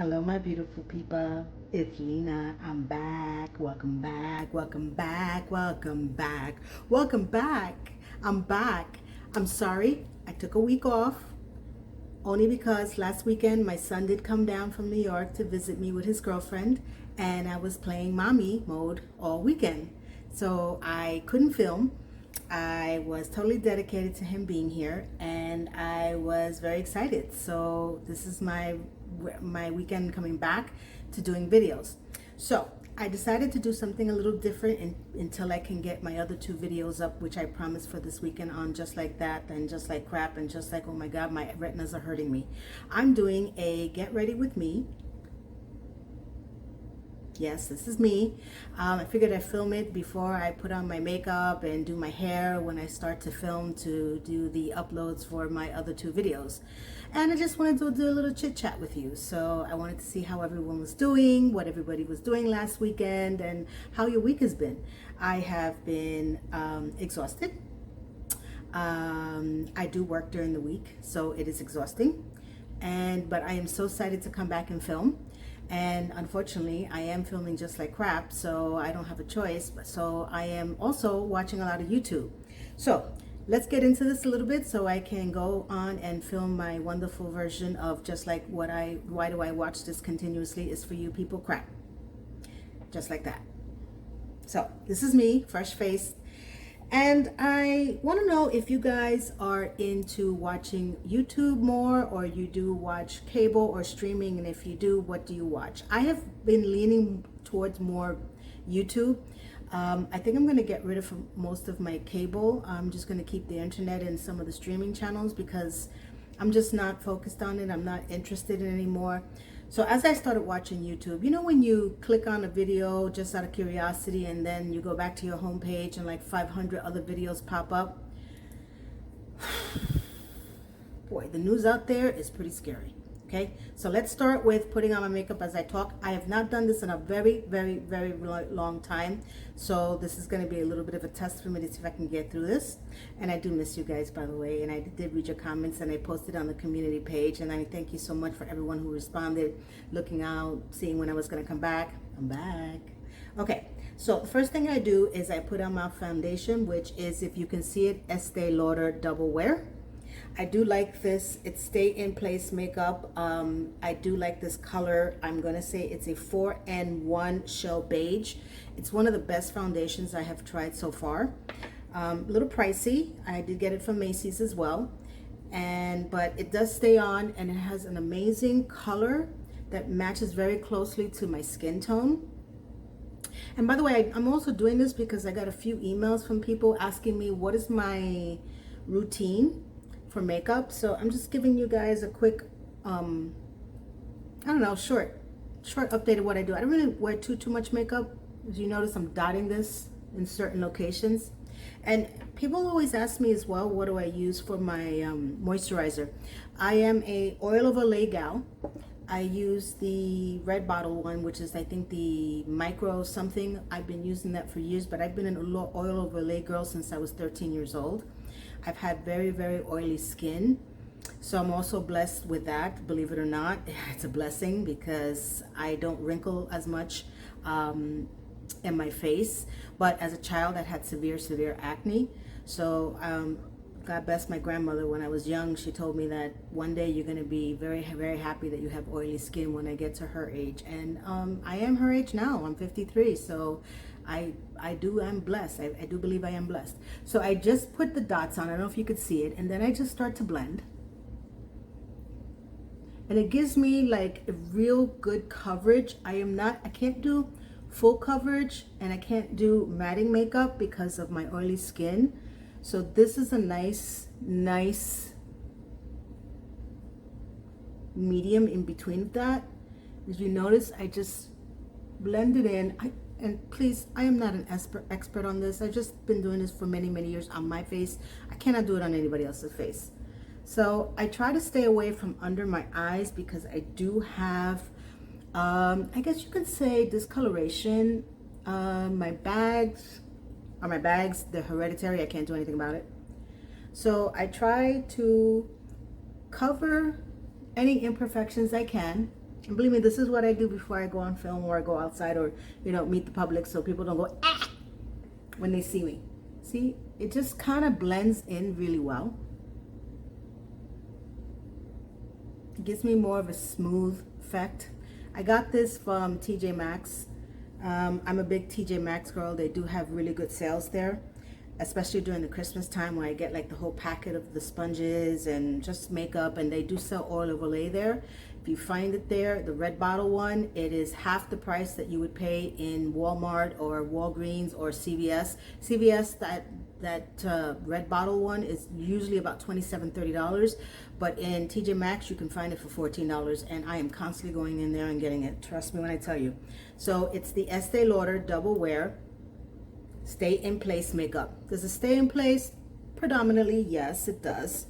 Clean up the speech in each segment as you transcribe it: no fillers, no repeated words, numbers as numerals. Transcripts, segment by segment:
Hello, my beautiful people. It's Lena. I'm back. Welcome back. Welcome back. Welcome back. Welcome back. I'm back. I'm sorry. I took a week off only because last weekend my son did come down from New York to visit me with his girlfriend, and I was playing mommy mode all weekend. So I couldn't film. I was totally dedicated to him being here, and I was very excited. So this is my weekend coming back to doing videos. So I decided to do something a little different until I can get my other two videos up, which I promised for this weekend, on Just Like That and Just Like Crap and Just Like, oh my God, my retinas are hurting me. I'm doing a Get Ready With Me. Yes, this is me. I figured I'd film it before I put on my makeup and do my hair when I start to film to do the uploads for my other two videos. And I just wanted to do a little chit chat with you. So I wanted to see how everyone was doing, what everybody was doing last weekend, and how your week has been. I have been exhausted. I do work during the week, so it is exhausting. But I am so excited to come back and film. And unfortunately, I am filming Just Like Crap, so I don't have a choice. So I am also watching a lot of YouTube. So let's get into this a little bit so I can go on and film my wonderful version of Just Like Why Do I Watch This Continuously Is For You People Crap. Just like that. So this is me, fresh faced. And I want to know if you guys are into watching YouTube more, or you do watch cable or streaming, and if you do, what do you watch? I have been leaning towards more YouTube. I think I'm going to get rid of most of my cable. I'm just going to keep the internet and some of the streaming channels because I'm just not focused on it. I'm not interested in it anymore. So as I started watching YouTube, you know when you click on a video just out of curiosity and then you go back to your homepage and like 500 other videos pop up? Boy, the news out there is pretty scary. Okay, so let's start with putting on my makeup as I talk. I have not done this in a very, very, very long time. So this is going to be a little bit of a test for me to see if I can get through this. And I do miss you guys, by the way. And I did read your comments and I posted on the community page. And I thank you so much for everyone who responded, looking out, seeing when I was going to come back. I'm back. Okay, so the first thing I do is I put on my foundation, which is, if you can see it, Estee Lauder Double Wear. I do like this. It's Stay in Place makeup. I do like this color. I'm going to say it's a 4N1 Shell Beige. It's one of the best foundations I have tried so far. A little pricey. I did get it from Macy's as well. But it does stay on, and it has an amazing color that matches very closely to my skin tone. And by the way, I'm also doing this because I got a few emails from people asking me what is my routine for makeup. So I'm just giving you guys a quick I don't know, short update of what I do. I don't really wear too much makeup. As you notice, I'm dotting this in certain locations. And people always ask me as well, what do I use for my moisturizer? I am a oil of Olay gal. I use the red bottle one, which is, I think, the micro something. I've been using that for years, but I've been an oil of Olay girl since I was 13 years old. I've had very, very oily skin. So I'm also blessed with that, believe it or not. It's a blessing because I don't wrinkle as much in my face. But as a child, I had severe acne. So God bless my grandmother. When I was young, she told me that one day you're going to be very, very happy that you have oily skin when I get to her age. And I am her age now. I'm 53. So I'm blessed. I do believe I am blessed. So I just put the dots on. I don't know if you could see it. And then I just start to blend. And it gives me like a real good coverage. I can't do full coverage, and I can't do matting makeup because of my oily skin. So this is a nice medium in between that. As you notice, I just blend it in. And please, I am not an expert on this. I've just been doing this for many years on my face. I cannot do it on anybody else's face. So I try to stay away from under my eyes because I do have, I guess you could say, discoloration. My bags, they're hereditary. I can't do anything about it. So I try to cover any imperfections I can And believe me, this is what I do before I go on film or I go outside or, you know, meet the public, so people don't go, ah, when they see me. See, it just kind of blends in really well. It gives me more of a smooth effect. I got this from TJ Maxx. I'm a big TJ Maxx girl. They do have really good sales there, especially during the Christmas time, where I get like the whole packet of the sponges and just makeup, and they do sell oil of Olay there. If you find it there, the red bottle one, it is half the price that you would pay in Walmart or Walgreens or CVS. CVS, that red bottle one is usually about $27-30, but in TJ Maxx you can find it for $14, and I am constantly going in there and getting it. Trust me when I tell you. So it's the Estee Lauder Double Wear Stay in Place makeup. Does it stay in place? Predominantly, yes, it does.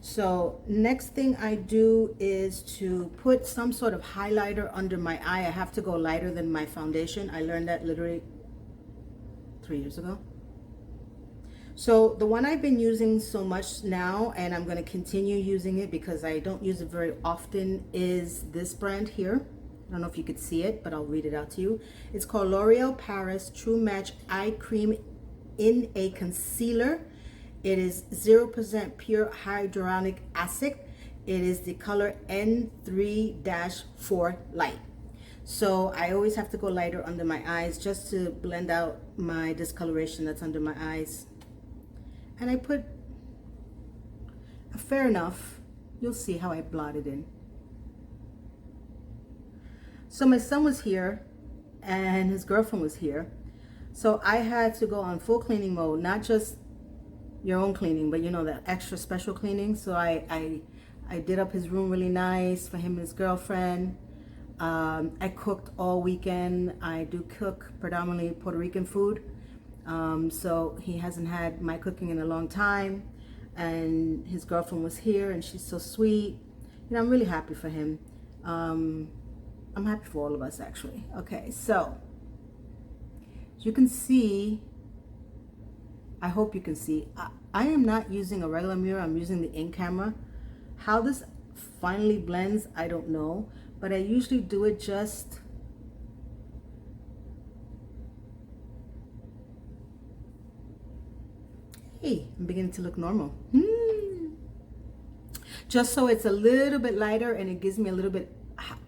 So next thing I do is to put some sort of highlighter under my eye. I have to go lighter than my foundation. I learned that literally 3 years ago. So the one I've been using so much now, and I'm going to continue using it because I don't use it very often, is this brand here. I don't know if you could see it, but I'll read it out to you. It's called L'Oreal Paris True Match Eye Cream in a Concealer. It is 0% pure hyaluronic acid. It is the color N3-4 light. So I always have to go lighter under my eyes just to blend out my discoloration that's under my eyes. And I put a fair enough. You'll see how I blot it in. So my son was here and his girlfriend was here. So I had to go on full cleaning mode, not just your own cleaning, but you know, that extra special cleaning. So I did up his room really nice for him and his girlfriend. I cooked all weekend. I do cook predominantly Puerto Rican food. So he hasn't had my cooking in a long time, and his girlfriend was here and she's so sweet. You know, I'm really happy for him. I'm happy for all of us, actually. Okay, so as you can see, I hope you can see, I am not using a regular mirror. I'm using the in camera. How this finally blends, I don't know, but I usually do it just hey, I'm beginning to look normal. Just so it's a little bit lighter and it gives me a little bit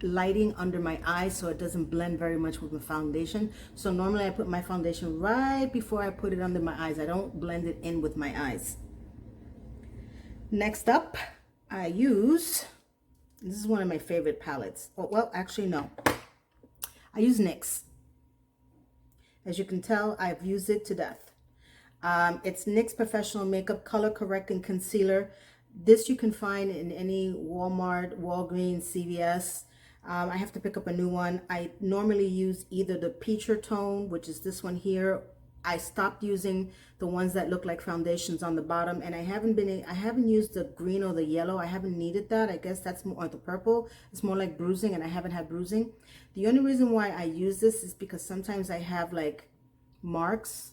lighting under my eyes, so it doesn't blend very much with the foundation. So normally I put my foundation right before I put it under my eyes. I don't blend it in with my eyes. Next up, I use, this is one of my favorite palettes. Oh, well, actually no. I use NYX. As you can tell, I've used it to death. It's NYX Professional Makeup Color Correcting Concealer. This you can find in any Walmart, Walgreens, CVS. I have to pick up a new one. I normally use either the Peach Tone, which is this one here. I stopped using the ones that look like foundations on the bottom, and I haven't used the green or the yellow. I haven't needed that. I guess that's more, or the purple. It's more like bruising, and I haven't had bruising. The only reason why I use this is because sometimes I have like marks.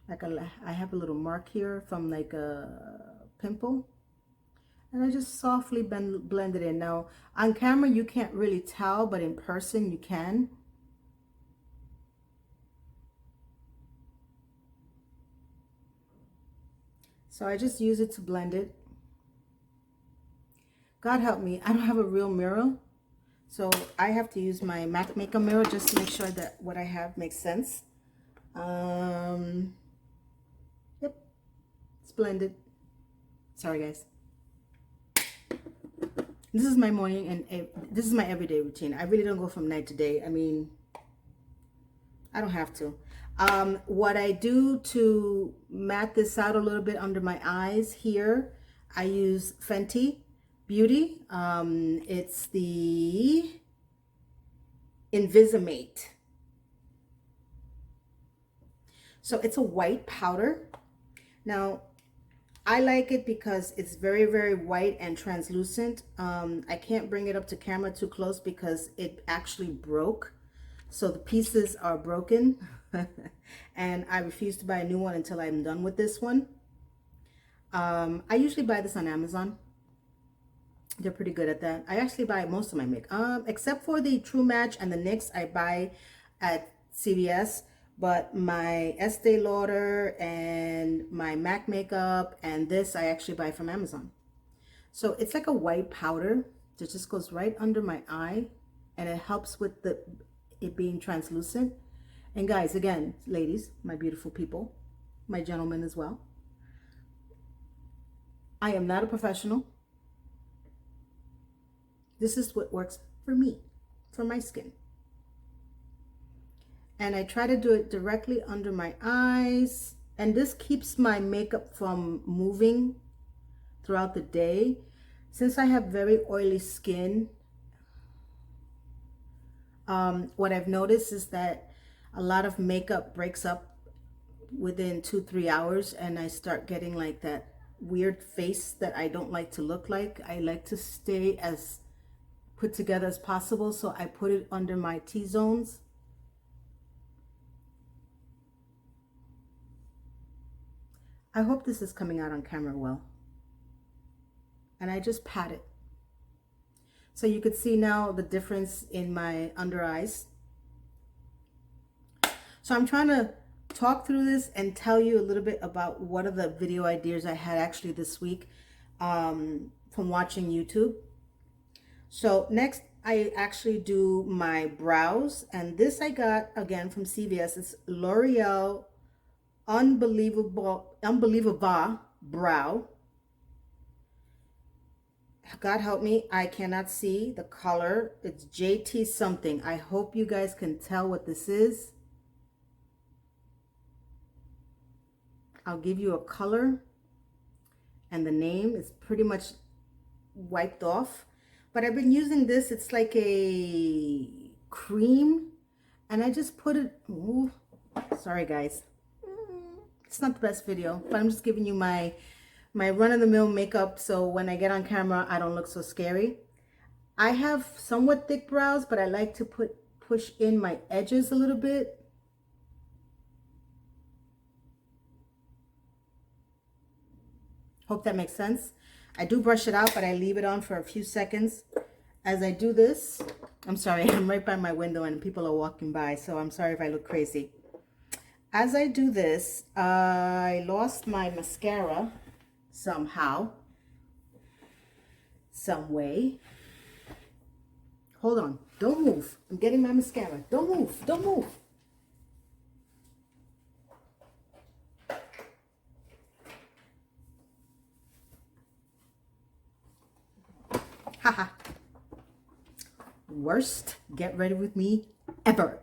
Like I have a little mark here from like a pimple, and I just softly blend it in. Now on camera you can't really tell, but in person you can. So I just use it to blend it. God help me, I don't have a real mirror, so I have to use my MAC makeup mirror just to make sure that what I have makes sense. Yep, it's blended. Sorry guys. This is my morning and this is my everyday routine. I really don't go from night to day. I mean, I don't have to. What I do to matte this out a little bit under my eyes here, I use Fenty Beauty. It's the Invisimate. So it's a white powder. Now, I like it because it's very, very white and translucent. I can't bring it up to camera too close because it actually broke. So the pieces are broken. And I refuse to buy a new one until I'm done with this one. I usually buy this on Amazon. They're pretty good at that. I actually buy most of my makeup, except for the True Match and the NYX I buy at CVS. But my Estee Lauder and my MAC makeup and this I actually buy from Amazon. So it's like a white powder that just goes right under my eye, and it helps with it being translucent. And guys, again, ladies, my beautiful people, my gentlemen as well, I am not a professional. This is what works for me, for my skin. And I try to do it directly under my eyes. And this keeps my makeup from moving throughout the day. Since I have very oily skin, what I've noticed is that a lot of makeup breaks up within 2-3 hours, and I start getting like that weird face that I don't like to look like. I like to stay as put together as possible, so I put it under my T-zones. I hope this is coming out on camera well. And I just pat it. So you could see now the difference in my under eyes. So I'm trying to talk through this and tell you a little bit about what are the video ideas I had actually this week from watching YouTube. So next I actually do my brows, and this I got again from CVS. It's L'Oreal Unbelievable Brow. God help me, I cannot see the color. It's JT something. I hope you guys can tell what this is. I'll give you a color, and the name is pretty much wiped off. But I've been using this. It's like a cream, and I just put it. Ooh, sorry guys, it's not the best video, but I'm just giving you my run-of-the-mill makeup, so when I get on camera I don't look so scary. I have somewhat thick brows, but I like to push in my edges a little bit. Hope that makes sense. I do brush it out, but I leave it on for a few seconds. As I do this, I'm sorry, I'm right by my window and people are walking by, so I'm sorry if I look crazy. As I do this, I lost my mascara somehow, some way. Hold on, don't move. I'm getting my mascara. Don't move, don't move. Haha. Worst get ready with me ever.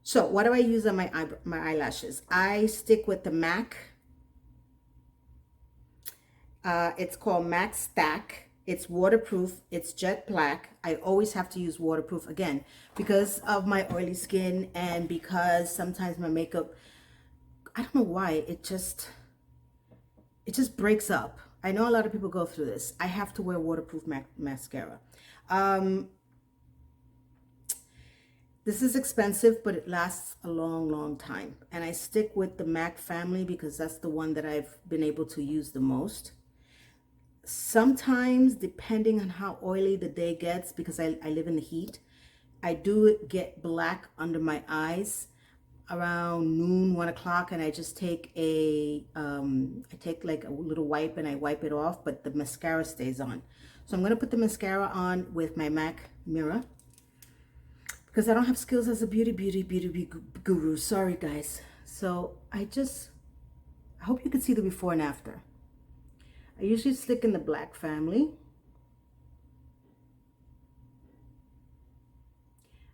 So what do I use on my eyelashes? I stick with the MAC. It's called MAC Stack. It's waterproof. It's jet black. I always have to use waterproof, again, because of my oily skin and because sometimes my makeup, I don't know why, it just breaks up. I know a lot of people go through this. I have to wear waterproof mascara. This is expensive, but it lasts a long time. And I stick with the MAC family because that's the one that I've been able to use the most. Sometimes, depending on how oily the day gets, because I live in the heat, I do get black under my eyes around noon, 1 o'clock, and I just take I take like a little wipe and I wipe it off, but the mascara stays on. So I'm going to put the mascara on with my MAC mirror because I don't have skills as a beauty guru. Sorry guys. So I hope you can see the before and after. I usually stick in the black family.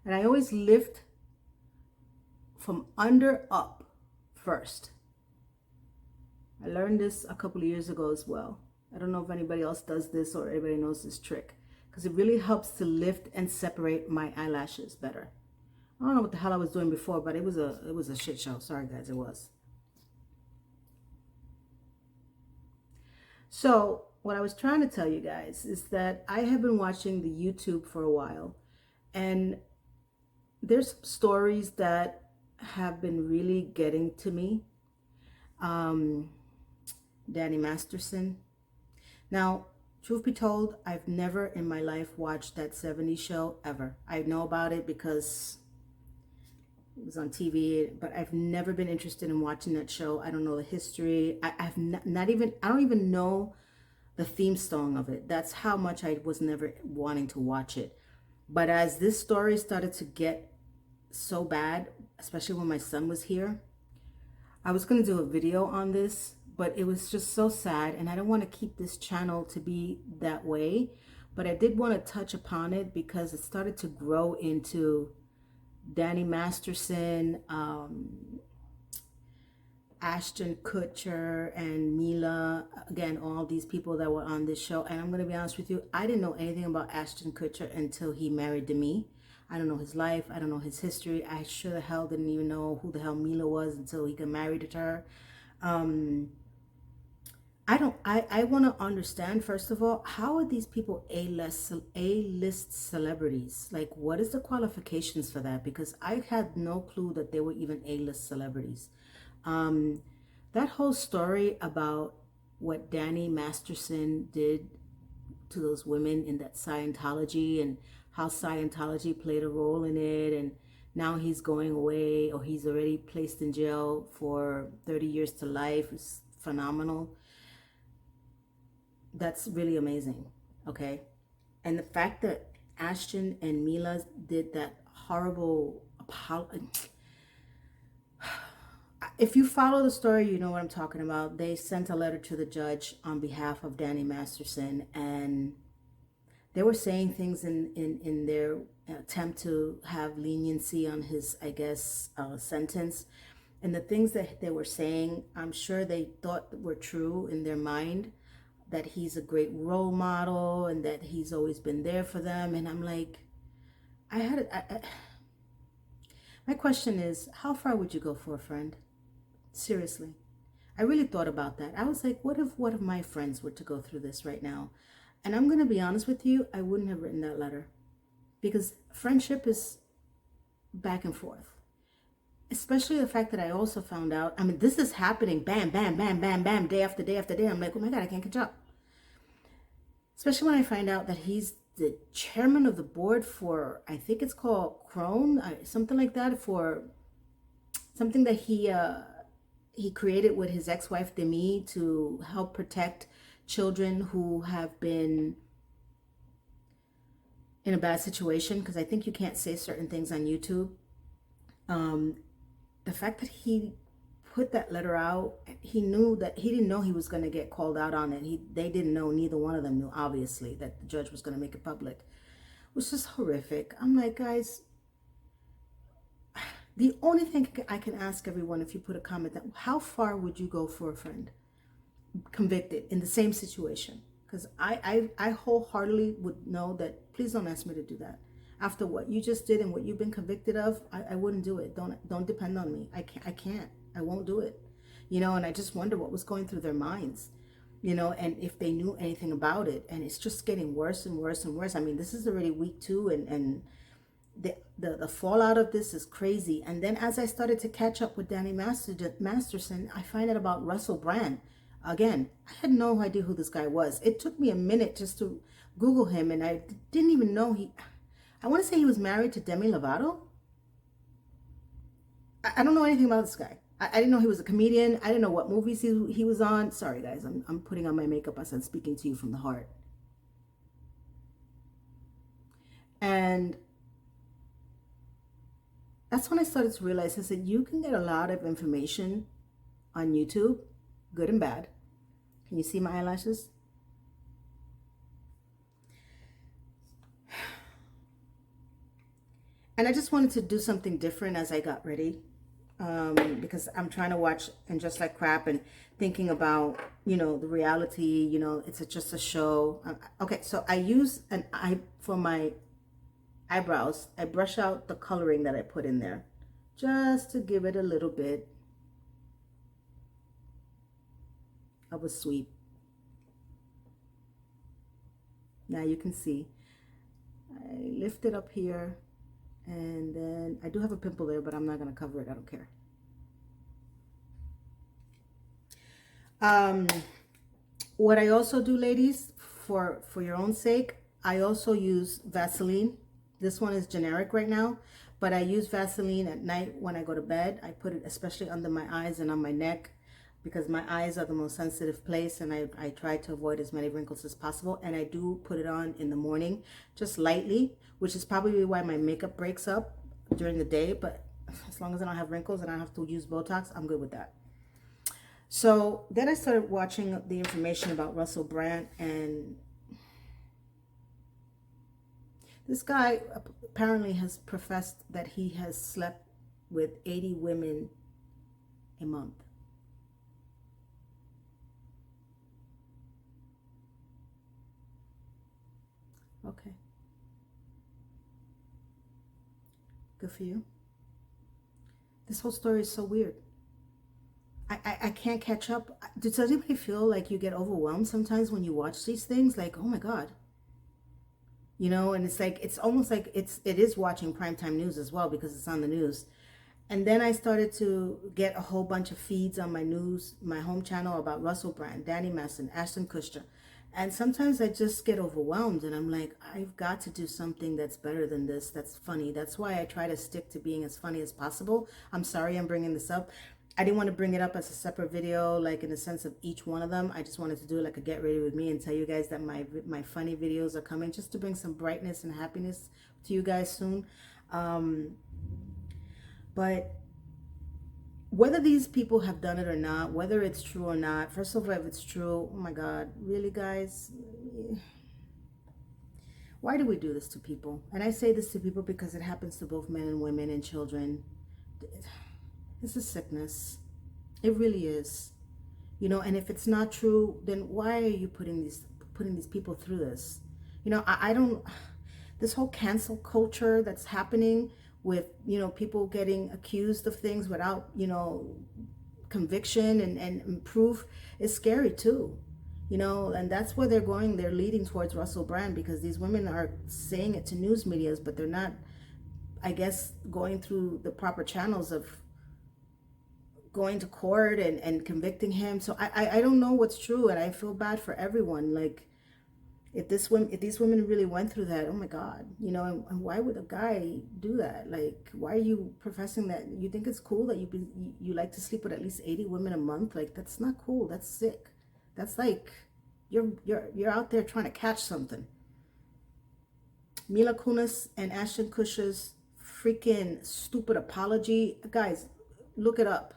And I always lift from under up first. I learned this a couple of years ago as well. I don't know if anybody else does this or everybody knows this trick, because it really helps to lift and separate my eyelashes better. I don't know what the hell I was doing before, but it was a shit show. Sorry guys, it was. So what I was trying to tell you guys is that I have been watching the YouTube for a while, and there's some stories that have been really getting to me. Danny Masterson. Now, truth be told, I've never in my life watched that 70s show ever. I know about it because it was on TV, but I've never been interested in watching that show. I don't know the history. I've not even, I don't even know the theme song of it. That's how much I was never wanting to watch it. But as this story started to get so bad, especially when my son was here, I was going to do a video on this, but it was just so sad, and I don't want to keep this channel to be that way. But I did want to touch upon it because it started to grow into Danny Masterson, Ashton Kutcher, and Mila. Again, all these people that were on this show. And I'm going to be honest with you, I didn't know anything about Ashton Kutcher until he married Demi. I don't know his life. I don't know his history. I sure the hell didn't even know who the hell Mila was until he got married to her. I want to understand, first of all, how are these people A-list celebrities? Like, what is the qualifications for that? Because I had no clue that they were even A-list celebrities. That whole story about what Danny Masterson did to those women in that Scientology, and how Scientology played a role in it, and now he's going away, or he's already placed in jail for 30 years to life, is phenomenal. That's really amazing, okay? And the fact that Ashton and Mila did that horrible if you follow the story, you know what I'm talking about. They sent a letter to the judge on behalf of Danny Masterson, and they were saying things in their attempt to have leniency on his, I guess, sentence. And the things that they were saying, I'm sure they thought were true in their mind, that he's a great role model and that he's always been there for them. And I'm like, my question is, how far would you go for a friend? Seriously. I really thought about that. I was like, what if one of my friends were to go through this right now? And I'm going to be honest with you, I wouldn't have written that letter, because friendship is back and forth. Especially the fact that I also found out, I mean, this is happening, bam, bam, bam, bam, bam, day after day after day. I'm like, oh my God, I can't catch up. Especially when I find out that he's the chairman of the board for, I think it's called Crone, something like that, for something that he created with his ex-wife Demi to help protect children who have been in a bad situation, because I think you can't say certain things on YouTube. The fact that he put that letter out, he knew that he didn't know he was going to get called out on it. They didn't know, neither one of them knew, obviously, that the judge was going to make it public. It was just horrific. I'm like, guys, the only thing I can ask everyone, if you put a comment, that how far would you go for a friend convicted in the same situation? Because I wholeheartedly would know that, please don't ask me to do that. After what you just did and what you've been convicted of, I wouldn't do it. Don't depend on me. I can't. I won't do it. You know, and I just wonder what was going through their minds, you know, and if they knew anything about it. And it's just getting worse and worse and worse. I mean, this is already week 2, and the fallout of this is crazy. And then as I started to catch up with Danny Masterson, I find out about Russell Brand. Again, I had no idea who this guy was. It took me a minute just to Google him, and I didn't even know I want to say he was married to Demi Lovato. I don't know anything about this guy. I didn't know he was a comedian. I didn't know what movies he was on. Sorry, guys. I'm putting on my makeup as I'm speaking to you from the heart. And that's when I started to realize, I said, you can get a lot of information on YouTube, good and bad. Can you see my eyelashes? And I just wanted to do something different as I got ready, because I'm trying to watch And Just Like Crap and thinking about, you know, the reality, you know, it's just a show. Okay, so I use for my eyebrows, I brush out the coloring that I put in there just to give it a little bit of a sweep. Now you can see I lift it up here. And then I do have a pimple there, but I'm not going to cover it. I don't care. What I also do, ladies, for your own sake, I also use Vaseline. This one is generic right now, but I use Vaseline at night when I go to bed. I put it especially under my eyes and on my neck because my eyes are the most sensitive place, and I try to avoid as many wrinkles as possible. And I do put it on in the morning, just lightly, which is probably why my makeup breaks up during the day. But as long as I don't have wrinkles and I don't have to use Botox, I'm good with that. So then I started watching the information about Russell Brand, and this guy apparently has professed that he has slept with 80 women a month. Okay. Good for you. This whole story is so weird. I can't catch up. Does anybody feel like you get overwhelmed sometimes when you watch these things? Like, oh my God. You know, and it's like, it's almost like it is watching primetime news as well because it's on the news. And then I started to get a whole bunch of feeds on my news, my home channel about Russell Brand, Danny Masterson, Ashton Kutcher. And sometimes I just get overwhelmed and I'm like, I've got to do something that's better than this, that's funny. That's why I try to stick to being as funny as possible. I'm sorry I'm bringing this up. I didn't want to bring it up as a separate video, like in the sense of each one of them. I just wanted to do like a get ready with me and tell you guys that my funny videos are coming just to bring some brightness and happiness to you guys soon. But whether these people have done it or not, whether it's true or not, first of all, if it's true, oh my God, really, guys? Why do we do this to people? And I say this to people because it happens to both men and women and children. It's a sickness. It really is. You know, and if it's not true, then why are you putting these people through this? You know, I don't, this whole cancel culture that's happening with, you know, people getting accused of things without, you know, conviction and proof is scary too. You know, and that's where they're going. They're leading towards Russell Brand because these women are saying it to news medias, but they're not, I guess, going through the proper channels of going to court and convicting him. So I don't know what's true, and I feel bad for everyone. Like, if these women really went through that, oh my God, you know, and why would a guy do that? Like, why are you professing that you think it's cool that you like to sleep with at least 80 women a month? Like, that's not cool. That's sick. That's like you're out there trying to catch something. Mila Kunis and Ashton Kutcher's freaking stupid apology, guys, look it up.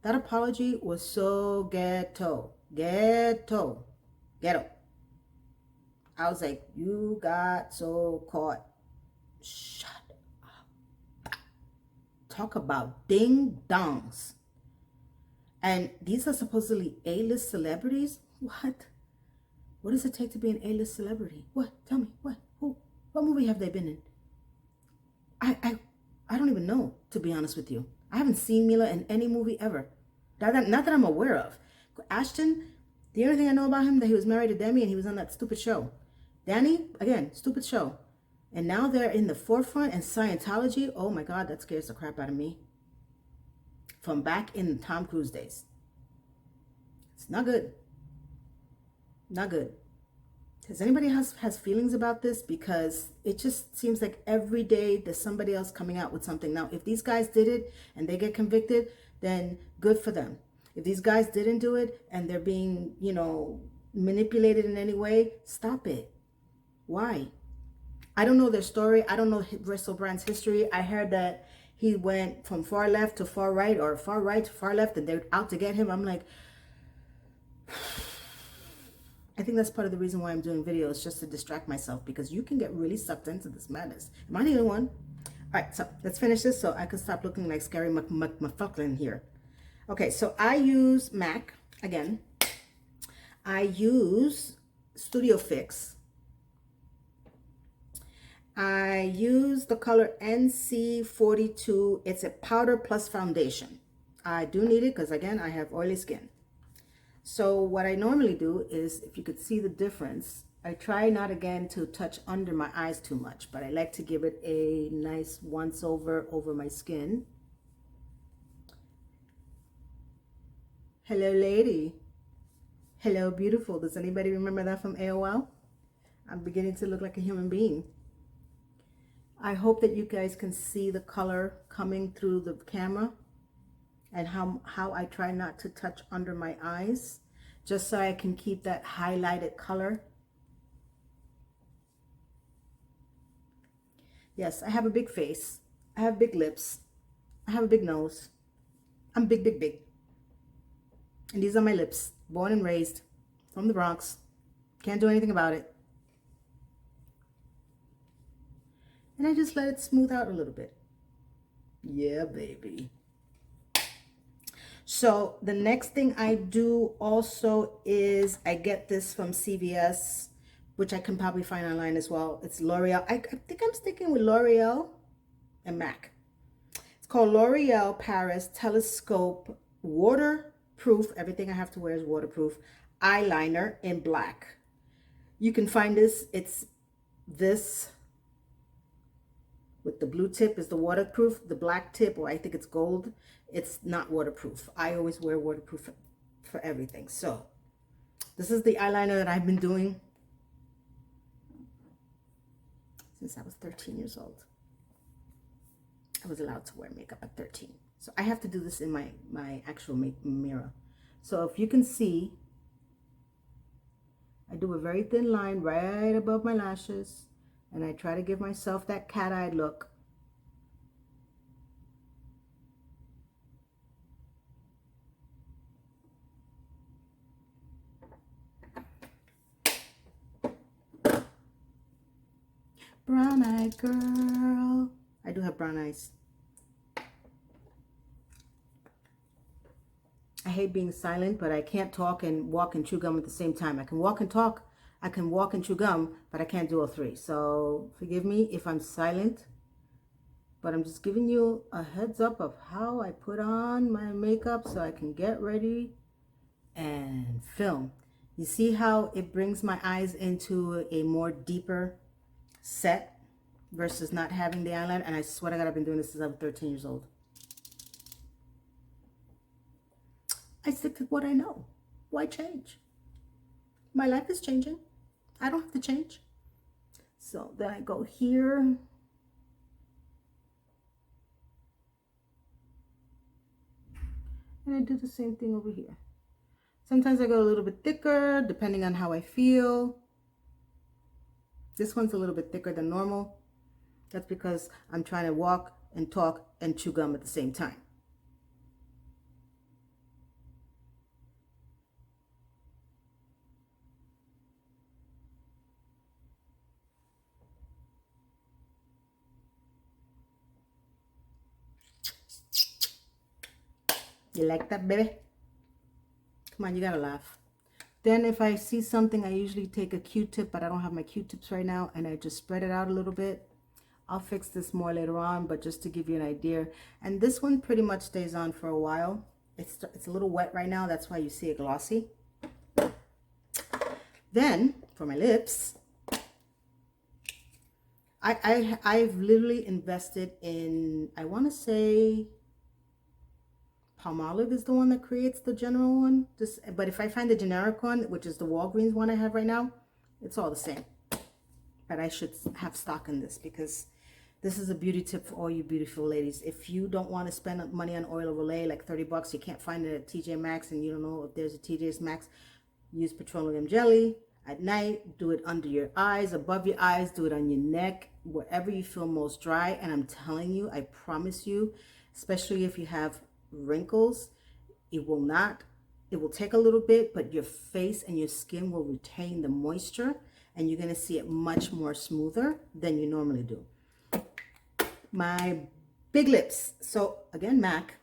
That apology was so ghetto. Ghetto. Ghetto. I was like, you got so caught. Shut up. Talk about ding dongs. And these are supposedly A-list celebrities? What? What does it take to be an A-list celebrity? What? Tell me. What? Who? What movie have they been in? I don't even know, to be honest with you. I haven't seen Mila in any movie ever. Not that I'm aware of. Ashton, the only thing I know about him, that he was married to Demi and he was on that stupid show. Danny, again, stupid show. And now they're in the forefront, and Scientology, oh my God, that scares the crap out of me. From back in the Tom Cruise days. It's not good. Not good. Does anybody has feelings about this? Because it just seems like every day there's somebody else coming out with something. Now, if these guys did it and they get convicted, then good for them. If these guys didn't do it and they're being, you know, manipulated in any way, stop it. Why? I don't know their story. I don't know Russell Brand's history. I heard that he went from far left to far right, or far right to far left, and they're out to get him. I'm like, I think that's part of the reason why I'm doing videos, just to distract myself, because you can get really sucked into this madness. Am I the only one? All right, so let's finish this so I can stop looking like Scary McFucklin here. Okay, so I use MAC again. I use Studio Fix. I use the color NC42. It's a powder plus foundation. I do need it because, again, I have oily skin. So what I normally do is, if you could see the difference, I try not again to touch under my eyes too much, but I like to give it a nice once over my skin. Hello, lady. Hello, beautiful. Does anybody remember that from AOL? I'm beginning to look like a human being. I hope that you guys can see the color coming through the camera and how I try not to touch under my eyes just so I can keep that highlighted color. Yes, I have a big face. I have big lips. I have a big nose. I'm big, big, big. And these are my lips. Born and raised from the Bronx. Can't do anything about it. And I just let it smooth out a little bit. Yeah, baby. So the next thing I do also is I get this from CVS, which I can probably find online as well. It's L'Oreal. I think I'm sticking with L'Oreal and MAC. It's called L'Oreal Paris Telescope Waterproof. Everything I have to wear is waterproof. Eyeliner in black. You can find this. It's this with the blue tip is the waterproof. The black tip, or I think it's gold, it's not waterproof. I always wear waterproof for everything. So this is the eyeliner that I've been doing since I was 13 years old. I was allowed to wear makeup at 13. So I have to do this in my actual mirror. So if you can see, I do a very thin line right above my lashes, and I try to give myself that cat-eyed look. Brown-eyed girl. I do have brown eyes. I hate being silent, but I can't talk and walk and chew gum at the same time. I can walk and talk, I can walk and chew gum, but I can't do all three. So forgive me if I'm silent, but I'm just giving you a heads up of how I put on my makeup so I can get ready and film. You see how it brings my eyes into a more deeper set versus not having the eyeliner? And I swear to God, I've been doing this since I was 13 years old. I stick to what I know. Why change? My life is changing. I don't have to change. So then I go here. And I do the same thing over here. Sometimes I go a little bit thicker, depending on how I feel. This one's a little bit thicker than normal. That's because I'm trying to walk and talk and chew gum at the same time. You like that, baby? Come on, you gotta laugh. Then if I see something, I usually take a Q-tip, but I don't have my Q-tips right now, and I just spread it out a little bit. I'll fix this more later on, but just to give you an idea. And this one pretty much stays on for a while. It's a little wet right now, that's why you see it glossy. Then, for my lips, I've literally invested in, I want to say, Palmolive is the one that creates the general one. But if I find the generic one, which is the Walgreens one I have right now, it's all the same. But I should have stock in this because this is a beauty tip for all you beautiful ladies. If you don't want to spend money on oil of Olay, like 30 bucks, you can't find it at TJ Maxx and you don't know if there's a TJ Maxx, use petroleum jelly at night. Do it under your eyes, above your eyes, do it on your neck, wherever you feel most dry. And I'm telling you, I promise you, especially if you have wrinkles, it will take a little bit, but your face and your skin will retain the moisture and you're going to see it much more smoother than you normally do. My big lips. So again, MAC,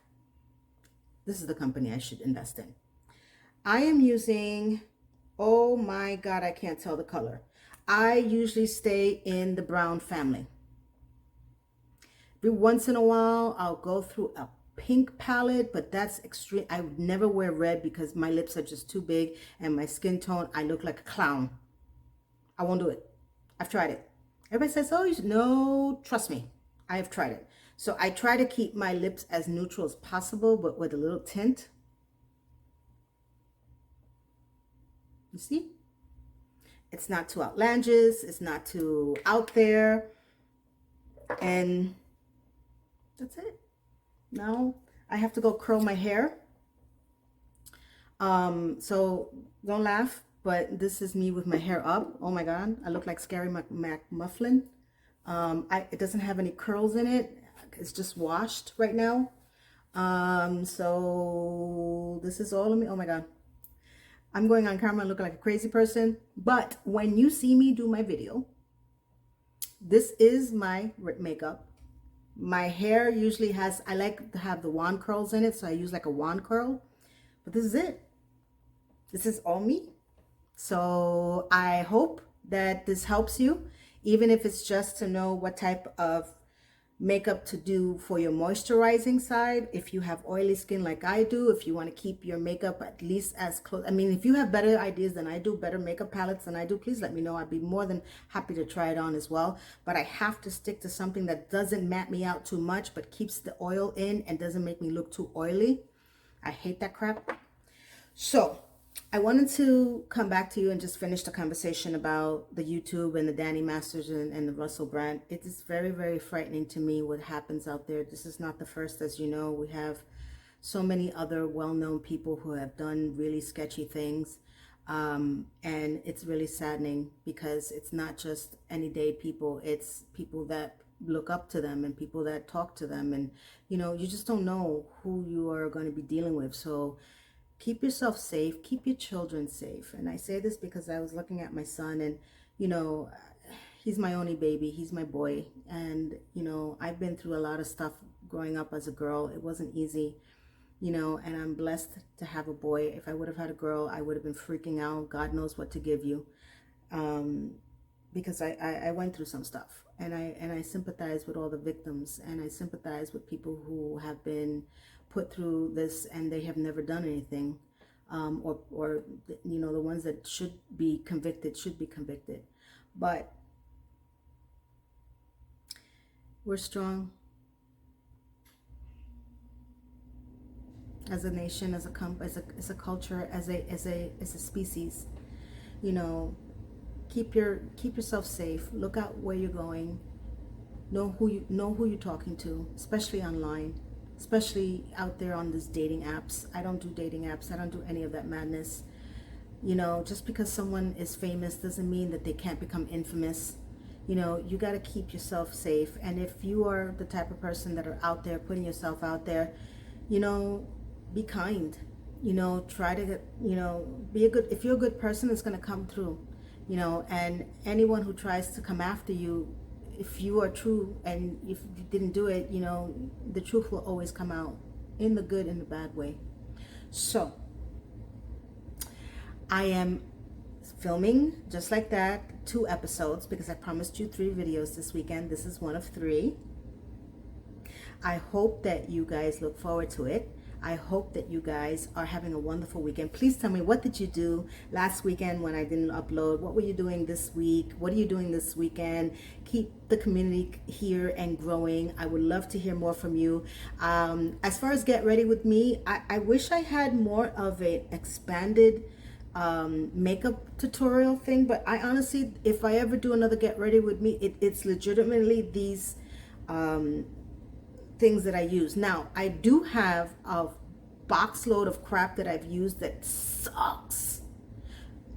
this is the company I should invest in. I am using, oh my God, I can't tell the color. I usually stay in the brown family. Every once in a while, I'll go through a pink palette, but that's extreme. I would never wear red because my lips are just too big and my skin tone, I look like a clown. I won't do it. I've tried it. Everybody says, oh, you should. No, trust me. I have tried it. So I try to keep my lips as neutral as possible, but with a little tint. You see? It's not too outlandish. It's not too out there. And that's it. Now I have to go curl my hair. So don't laugh, but this is me with my hair up. Oh my God, I look like Scary McMuffin. It doesn't have any curls in it. It's just washed right now. So this is all of me. Oh my God. I'm going on camera looking like a crazy person. But when you see me do my video, this is my makeup. My hair usually has, I like to have the wand curls in it, so I use like a wand curl. But this is it. This is all me. So I hope that this helps you, even if it's just to know what type of makeup to do for your moisturizing side. If you have oily skin like I do, if you want to keep your makeup at least as close, I mean, if you have better ideas than I do, better makeup palettes than I do, please let me know. I'd be more than happy to try it on as well. But I have to stick to something that doesn't matte me out too much, but keeps the oil in and doesn't make me look too oily. I hate that crap. So I wanted to come back to you and just finish the conversation about the YouTube and the Danny Masterson and the Russell Brand. It is very, very frightening to me what happens out there. This is not the first, as you know. We have so many other well-known people who have done really sketchy things. And it's really saddening because it's not just anyday people. It's people that look up to them and people that talk to them. And, you know, you just don't know who you are going to be dealing with. So keep yourself safe, keep your children safe. And I say this because I was looking at my son and, you know, he's my only baby, he's my boy. And, you know, I've been through a lot of stuff growing up as a girl. It wasn't easy, you know, and I'm blessed to have a boy. If I would have had a girl, I would have been freaking out. God knows what to give you. Because I went through some stuff and I sympathize with all the victims, and I sympathize with people who have been put through this and they have never done anything, or you know, the ones that should be convicted should be convicted. But we're strong as a nation, as a culture, as a species. You know, keep yourself safe. Look out where you're going. Know who you're talking to, especially online. Especially out there on these dating apps. I don't do dating apps. I don't do any of that madness. You know, just because someone is famous doesn't mean that they can't become infamous. You know, you got to keep yourself safe. And if you are the type of person that are out there, putting yourself out there, you know, be kind. You know, try to, you know, be a good, if you're a good person, it's going to come through. You know, and anyone who tries to come after you, if you are true and if you didn't do it, you know, the truth will always come out, in the good and the bad way. So I am filming just like that 2 episodes because I promised you 3 videos this weekend. This is one of 3. I hope that you guys look forward to it. I hope that you guys are having a wonderful weekend. Please tell me, what did you do last weekend when I didn't upload? What were you doing this week? What are you doing this weekend? Keep the community here and growing. I would love to hear more from you. As far as Get Ready With Me, I wish I had more of an expanded makeup tutorial thing, but I honestly, if I ever do another Get Ready With Me, it's legitimately these things that I use. Now, I do have a box load of crap that I've used that sucks.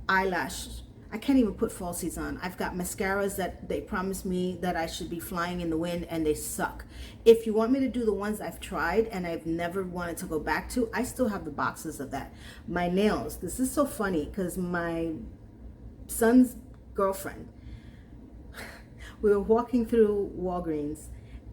Eyelashes. I can't even put falsies on. I've got mascaras that they promised me that I should be flying in the wind and they suck. If you want me to do the ones I've tried and I've never wanted to go back to, I still have the boxes of that. My nails. This is so funny because my son's girlfriend, we were walking through Walgreens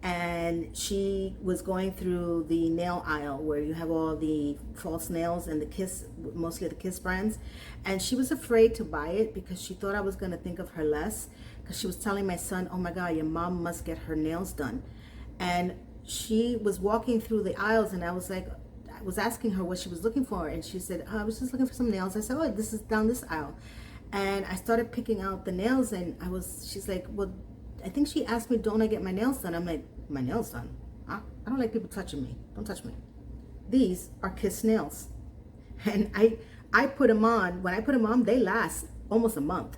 and she was going through the nail aisle where you have all the false nails and the Kiss, mostly the Kiss brands, and she was afraid to buy it because she thought I was going to think of her less, because she was telling my son, oh my God, your mom must get her nails done. And she was walking through the aisles and I was asking her what she was looking for, and she said, oh, I was just looking for some nails. I said, oh, this is down this aisle. And I started picking out the nails and she's like, well, I think she asked me, don't I get my nails done? I'm like, my nails done? I don't like people touching me. Don't touch me. These are Kiss nails. And I put them on. When I put them on, they last almost a month.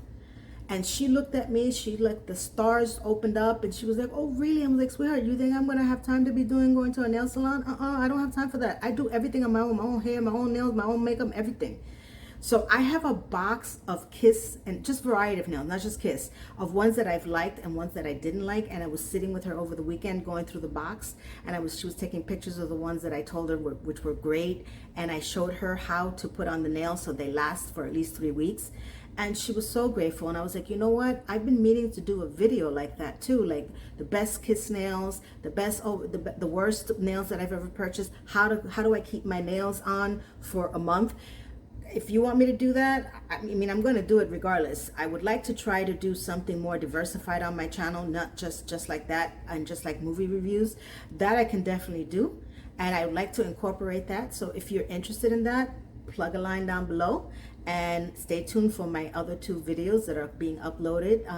And she looked at me, she like the stars opened up and she was like, oh really? I'm like, sweetheart, you think I'm gonna have time to be going to a nail salon? I don't have time for that. I do everything on my own hair, my own nails, my own makeup, everything. So I have a box of Kiss, and just variety of nails, not just Kiss, of ones that I've liked and ones that I didn't like. And I was sitting with her over the weekend going through the box, and she was taking pictures of the ones that I told her which were great. And I showed her how to put on the nails so they last for at least 3 weeks. And she was so grateful. And I was like, you know what? I've been meaning to do a video like that too, like the best Kiss nails, the best, the worst nails that I've ever purchased. How do I keep my nails on for a month? If you want me to do that, I mean, I'm going to do it regardless. I would like to try to do something more diversified on my channel, not just like that and just like movie reviews. That I can definitely do. And I would like to incorporate that. So if you're interested in that, plug a line down below and stay tuned for my other 2 videos that are being uploaded.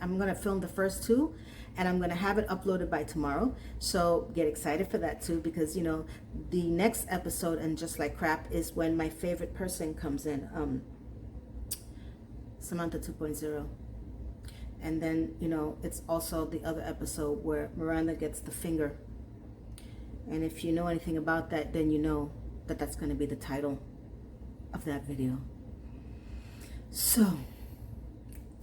I'm going to film the first 2 and I'm going to have it uploaded by tomorrow. So get excited for that too, because you know, the next episode and Just Like Crap is when my favorite person comes in, Samantha 2.0. And then, you know, it's also the other episode where Miranda gets the finger. And if you know anything about that, then you know that that's going to be the title of that video. So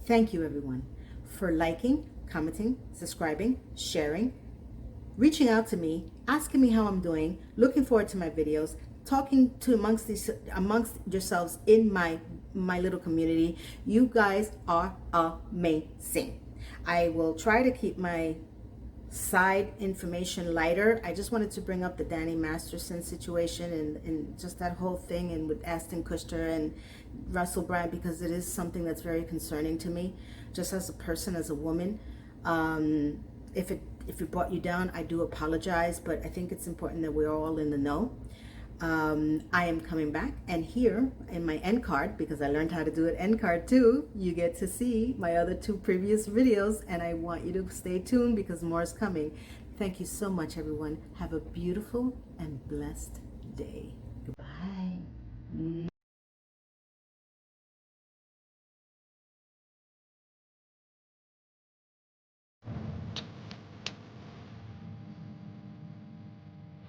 thank you everyone for liking, commenting, subscribing, sharing, reaching out to me, asking me how I'm doing, looking forward to my videos, talking to amongst yourselves in my little community. You guys are amazing. I will try to keep my side information lighter. I just wanted to bring up the Danny Masterson situation and just that whole thing, and with Ashton Kutcher and Russell Brand, because it is something that's very concerning to me, just as a person, as a woman. If it brought you down, I do apologize, but I think it's important that we're all in the know. I am coming back, and here in my end card, because I learned how to do an end card too, you get to see my other 2 previous videos, and I want you to stay tuned because more is coming. Thank you so much everyone. Have a beautiful and blessed day.